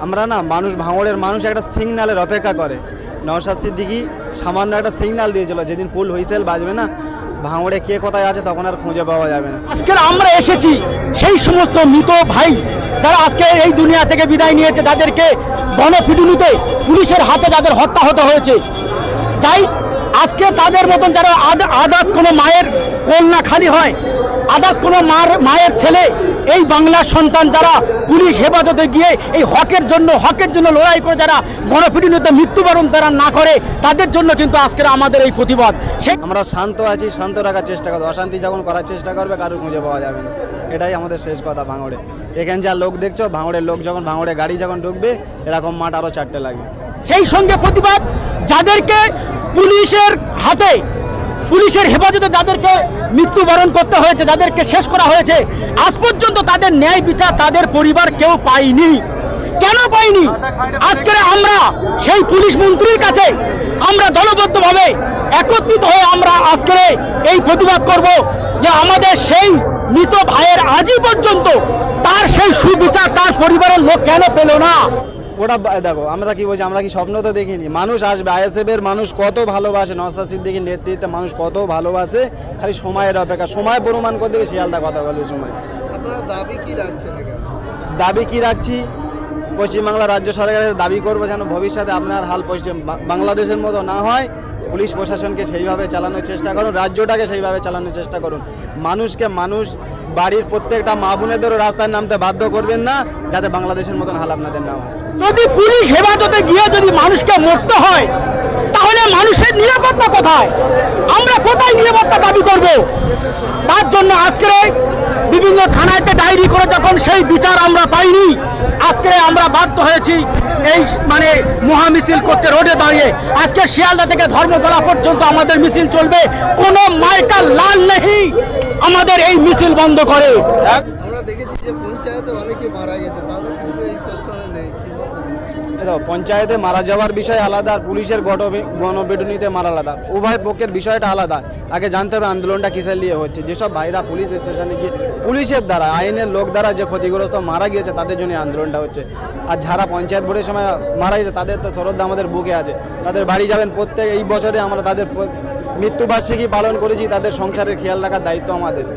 আমরা না মানুষ, ভাঙড়ের মানুষ একটা সিগন্যালের অপেক্ষা করে। নওশাদ সিদ্দিকী সামান্য একটা সিগন্যাল দিয়েছিল, যেদিন ফুল হুইসেল বাজবে না, ভাঙড়ে কে কোথায় আছে তখন আর খুঁজে পাওয়া যাবে না। আজকে আমরা এসেছি সেই সমস্ত মৃত ভাই যারা আজকে এই দুনিয়া থেকে বিদায় নিয়েছে, যাদেরকে গণপিটুনিতে পুলিশের হাতে যাদের হত্যা হতে হয়েছে, চাই আজকে তাদের মতন যারা আদার্স কোনো মায়ের কোল না খালি হয়, আদার্স কোনো মায়ের ছেলে, এই বাংলার সন্তান যারা পুলিশ হেফাজতে গিয়ে এই হকের জন্য লড়াই করে যারা গণপিটুনিতে মৃত্যুবরণ তারা না করে, তাদের জন্য কিন্তু আজকের আমাদের এই প্রতিবাদ। আমরা শান্ত আছি, শান্ত রাখার চেষ্টা করবো। অশান্তি যখন করার চেষ্টা করবে কারোর খুঁজে পাওয়া যাবে না, এটাই আমাদের শেষ কথা। ভাঙড়ে এখানে যা লোক দেখছো, ভাঙড়ের লোক যখন ভাঙড়ে গাড়ি যখন ঢুকবে, এরকম মাঠ আরও 4টে লাগবে। সেই সঙ্গে প্রতিবাদ, যাদেরকে পুলিশের হাতে, পুলিশের হেফাজতে যাদেরকে মৃত্যুবরণ করতে হয়েছে, যাদেরকে শেষ করা হয়েছে, আজ পর্যন্ত তাদের ন্যায় বিচার তাদের পরিবার কেউ পায়নি। কেন পায়নি? আজকে আমরা সেই পুলিশ মন্ত্রীর কাছে আমরা দলবদ্ধভাবে একত্রিত হয়ে আমরা আজকে এই প্রতিবাদ করব যে আমাদের সেই মৃত ভাইয়ের আজই পর্যন্ত তার সেই সুবিচার তার পরিবারের লোক কেন পেল না। ওটা দেখো, আমরা কি বলছি, আমরা কি স্বপ্ন তো দেখিনি। মানুষ আসবে, আইএসএফের মানুষ কত ভালোবাসে, নওশাদ সিদ্দিকীর নেতৃত্বে মানুষ কত ভালোবাসে, খালি সময়ের অপেক্ষা। সময় প্রমাণ করে দেবে, শিয়ালদা কথা বলবে সময়। আপনারা দাবি কি রাখছেন? দাবি কি রাখছি, পশ্চিমবাংলা রাজ্য সরকারের দাবি করবো যেন ভবিষ্যতে আপনার হাল পশ্চিম বাংলাদেশের মতো না হয়। পুলিশ প্রশাসনকে সেইভাবে চালানোর চেষ্টা করুন, রাজ্যটাকে সেইভাবে চালানোর চেষ্টা করুন। মানুষকে মানুষ, বাড়ির প্রত্যেকটা মা বোনেদেরও রাস্তায় নামতে বাধ্য করবেন না, যাতে বাংলাদেশের মতন হাল আপনাদের না হয়। যদি পুলিশ হেফাজতে গিয়ে যদি মানুষকে মরতে হয়, তাহলে মানুষের নিরাপত্তা কোথায়? আমরা কোথায় নিরাপত্তা দাবি করব? তার জন্য আজকে বিভিন্ন থানাতে ডায়েরি করে যখন সেই বিচার আমরা পাইনি, আজকে আমরা বাধ্য হয়েছি এই মহামিছিল করতে রোডে দাঁড়িয়ে। আজকে শিয়ালদা থেকে ধর্মতলা পর্যন্ত আমাদের মিছিল চলবে, কোনো মার্কা লাল নেই আমাদের এই মিছিল বন্ধ করে। আমরা দেখেছি যে পঞ্চায়েতে অনেকে মারা গেছে, তাদের কিন্তু এই প্রশ্নে নেই। পঞ্চায়েতে মারা যাওয়ার বিষয় আলাদা, আর পুলিশের গণপিটুনিতে মারা আলাদা। উভয় পক্ষের বিষয়টা আলাদা। আগে জানতে হবে আন্দোলনটা কিসের নিয়ে হচ্ছে। যেসব ভাইরা পুলিশ স্টেশনে গিয়ে পুলিশের দ্বারা, আইনের লোক দ্বারা যে ক্ষতিগ্রস্ত মারা গিয়েছে, তাদের জন্য আন্দোলনটা হচ্ছে। আর যারা পঞ্চায়েত ভোটের সময় মারা গেছে, তাদের তো শ্রদ্ধা আমাদের বুকে আছে, তাদের বাড়ি যাবেন। প্রত্যেক এই বছরে আমরা তাদের মৃত্যুবার্ষিকী পালন করেছি, তাদের সংসারের খেয়াল রাখার দায়িত্ব আমাদের।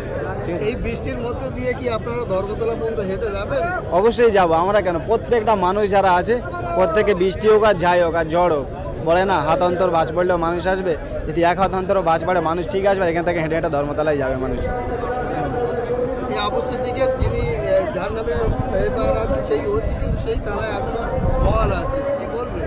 এই বৃষ্টির মধ্যে দিয়ে কি আপনারা ধর্মতলা পর্যন্ত হেঁটে যাবেন? অবশ্যই যাবো। আমরা কেন, প্রত্যেকটা মানুষ যারা আছে, প্রত্যেকে বৃষ্টি হোক আর যাই হোক আর ঝড় হোক, বলে না হাত অন্তর বাজ পড়লেও মানুষ আসবে। যদি এক হাত অন্তর বাজ পড়ে, মানুষ ঠিক আসবে। এখান থেকে হেঁটে হেঁটে ধর্মতলায় যাবে মানুষ। এই আবু সিদ্দিকের যিনি যার নামে এফআইআর আছে, সেই ওসি কিন্তু সেই থানায় এখনো বহাল আছে, কি বলবে?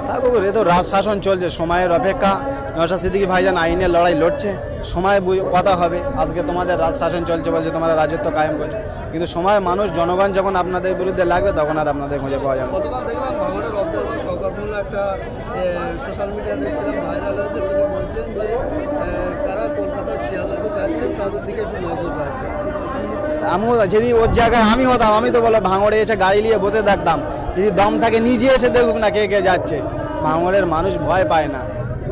থাকুক, এ তো রাজ শাসন চলছে, সময়ের অপেক্ষা। নওশাদ সিদ্দিকী ভাইজান আইনের লড়াই লড়ছে, সময় কথা হবে। আজকে তোমাদের রাজ শাসন চলছে বলছে, তোমরা রাজত্ব কায়েম করছো, কিন্তু সময় মানুষ জনগণ যখন আপনাদের বিরুদ্ধে লাগবে, তখন আর আপনাদের খুঁজে পাওয়া যাবে। গতকাল দেখলাম ভাঙড়ের অবজারভার শওকত মোল্লা একটা সোশ্যাল মিডিয়া দেখছিলাম ভাইরাল হয়েছে, তিনি বলছেন যে কারা কলকাতা শিয়ালদাতে যাচ্ছেন তাদের দিকে একটু নজর রাখবেন। আমিও যদি ওর জায়গায় আমি হতাম, আমি তো বলে ভাঙড়ে এসে গাড়ি নিয়ে বসে থাকতাম। যদি দম থাকে নিজে এসে দেখুক না কে কে যাচ্ছে। ভাঙড়ের মানুষ ভয় পায় না,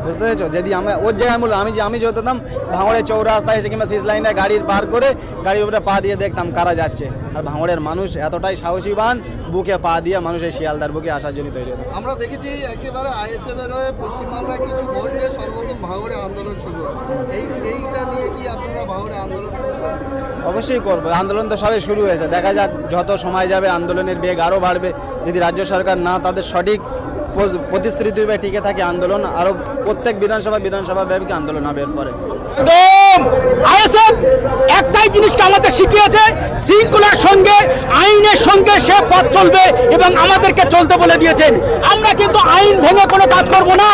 বুঝতে পেরেছো? যদি আমি ওর জায়গায় বললাম, আমি যে হতাম ভাঙড়ের চৌরাস্তায় এসে কিংবা সিস লাইনে গাড়ি পার করে গাড়ির উপরে পা দিয়ে দেখতাম কারা যাচ্ছে। আর ভাঙড়ের মানুষ এতটাই সাহসীবান, বুকে পা দিয়ে মানুষের শিয়ালদার বুকে আসার জন্য তৈরি হতো। আমরা দেখেছি একেবারে আইএসএফ এর হয়ে পশ্চিমবাংলায় কিছু ভোট নিয়ে সর্বপ্রথম ভাঙড়ে আন্দোলন শুরু হয়। এইটা নিয়ে কি আপনারা ভাঙড়ে আন্দোলন করবেন? অবশ্যই করবো। আন্দোলন তো সবে শুরু হয়েছে, দেখা যাক যত সময় যাবে আন্দোলনের বেগ আরও বাড়বে। যদি রাজ্য সরকার না তাদের সঠিক প্রতিশ্রুতি টিকে থাকে, আন্দোলন আরও প্রত্যেক বিধানসভা ব্যাপী আন্দোলন হবে এরপরে। আইএসএফ একটাই জিনিসকে আমাদের শিখিয়েছে, শৃঙ্খলার সঙ্গে আইনের সঙ্গে সে পথ চলবে এবং আমাদেরকে চলতে বলে দিয়েছেন। আমরা কিন্তু আইন ভেঙে কোনো কাজ করব না।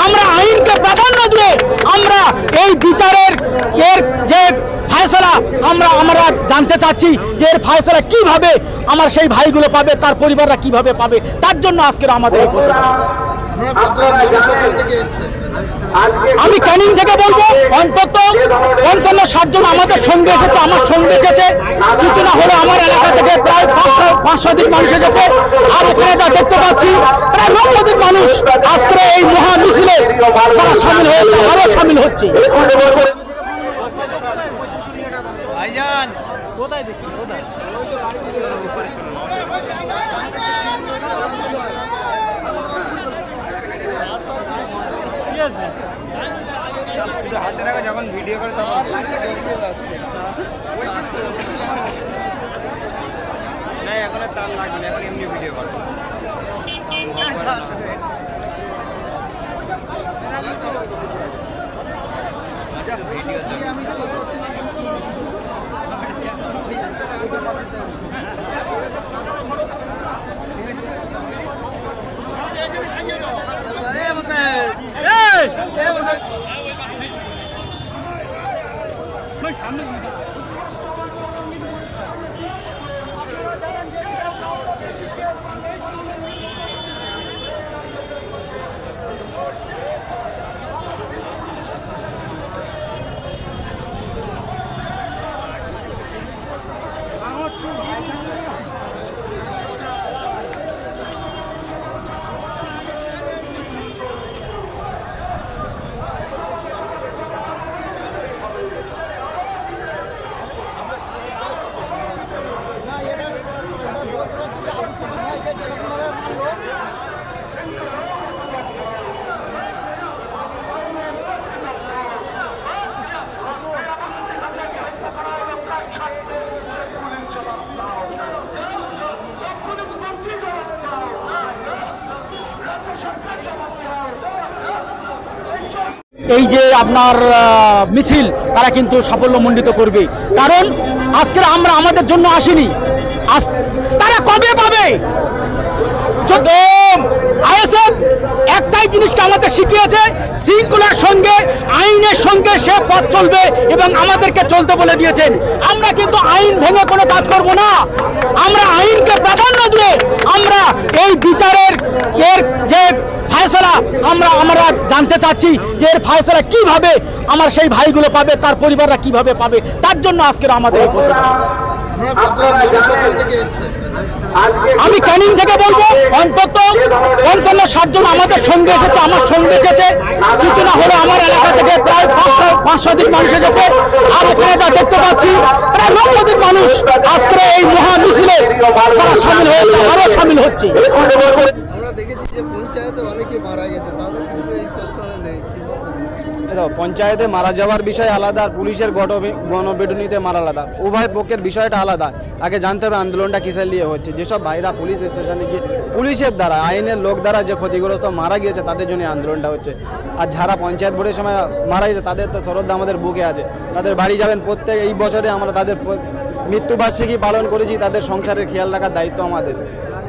আমরা আইনকে প্রাধান্য দিয়ে আমরা এই বিচারের যে ফায়সালা আমরা জানতে চাচ্ছি যে এর ফায়সালা কিভাবে আমার সেই ভাইগুলো পাবে, তার পরিবাররা কিভাবে পাবে, তার জন্য আজকের আমাদের এই প্রতিবাদ। আমি ক্যানিং থেকে বলবো, অন্তত ৫৫-৬০ জন আমাদের সঙ্গে এসেছে, আমার সঙ্গে এসেছে। কিছু না হলে আমার এলাকা থেকে প্রায় ৫০০ মানুষ এসেছে। আর এখানে যা দেখতে পাচ্ছি প্রায় লক্ষাধিক মানুষ আজকে এই মহা মিছিলে তারা সামিল হয়েছে, আরো সামিল হচ্ছে। কোথায় দেখছি কোথায় হাতে রাখা যখন ভিডিও করে তখন জড়িয়ে যাচ্ছে। না এখন আর তার লাগবে না, এখন এমনি ভিডিও করে এই যে আপনার মিছিল তারা কিন্তু সাফল্যমণ্ডিত করবে, কারণ আজকে আমরা আমাদের জন্য আসিনি, তারা কবে পাবে? আইএসএফ একটাই জিনিসকে আমাদের শিখিয়েছে, শৃঙ্খলার সঙ্গে আইনের সঙ্গে সে পথ চলবে এবং আমাদেরকে চলতে বলে দিয়েছেন। আমরা কিন্তু আইন ভেঙে কোনো কাজ করব না, আমরা আইনকে প্রাধান্য দিয়ে আমরা এই বিচারের এর যে ফায়সালা আমরা জানতে চাচ্ছি যে এর ফায়সালা কিভাবে আমার সেই ভাইগুলো পাবে, তার পরিবাররা কিভাবে পাবে, তার জন্য আজকের আমাদের এই প্রতিবাদ। আপনারা কতজন মানুষ ওখান থেকে এসছেন? আমি ক্যানিং থেকে বলবো অন্তত ৫৫-৬০ জন আমাদের সঙ্গে এসেছে, আমার সঙ্গে এসেছে, কিছু না হলে আমার এলাকা থেকে প্রায় ৫০০ মানুষ এসেছে। আর এখানে যা দেখতে পাচ্ছি প্রায় লক্ষাধিক মানুষ আজকে এই মহা মিছিলে তারা সামিল হয়েছে, আরো সামিল হচ্ছে। আমরা দেখেছি যে পঞ্চায়েতে অনেকে মারা গেছে, তাদের কিন্তু এই প্রশ্নে নেই, কি বলবেন? দেখো, পঞ্চায়েতে মারা যাওয়ার বিষয় আলাদা আর পুলিশের গণপিটুনিতে মারা আলাদা, উভয় পক্ষের বিষয়টা আলাদা। আগে জানতে হবে আন্দোলনটা কিসের নিয়ে হচ্ছে। যেসব ভাইরা পুলিশ স্টেশনে গিয়ে পুলিশের দ্বারা আইনের লোক দ্বারা যে ক্ষতিগ্রস্ত মারা গিয়েছে তাদের জন্য আন্দোলনটা হচ্ছে। আর যারা পঞ্চায়েত ভোটের সময় মারা গেছে তাদের তো শ্রদ্ধা আমাদের বুকে আছে, তাদের বাড়ি যাবেন প্রত্যেক। এই বছরে আমরা তাদের মৃত্যুবার্ষিকী পালন করেছি, তাদের সংসারের খেয়াল রাখার দায়িত্ব আমাদের।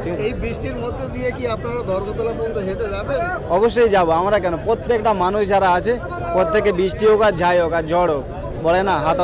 ঠিক আছে, এই বৃষ্টির মধ্যে দিয়ে কি আপনারা ধর্মতলা পর্যন্ত হেঁটে যাবেন? অবশ্যই যাবো আমরা, কেন প্রত্যেকটা মানুষ যারা আছে প্রত্যেকে বৃষ্টি হোক আর যাই হোক আর ঝড় হোক, বলে না হাত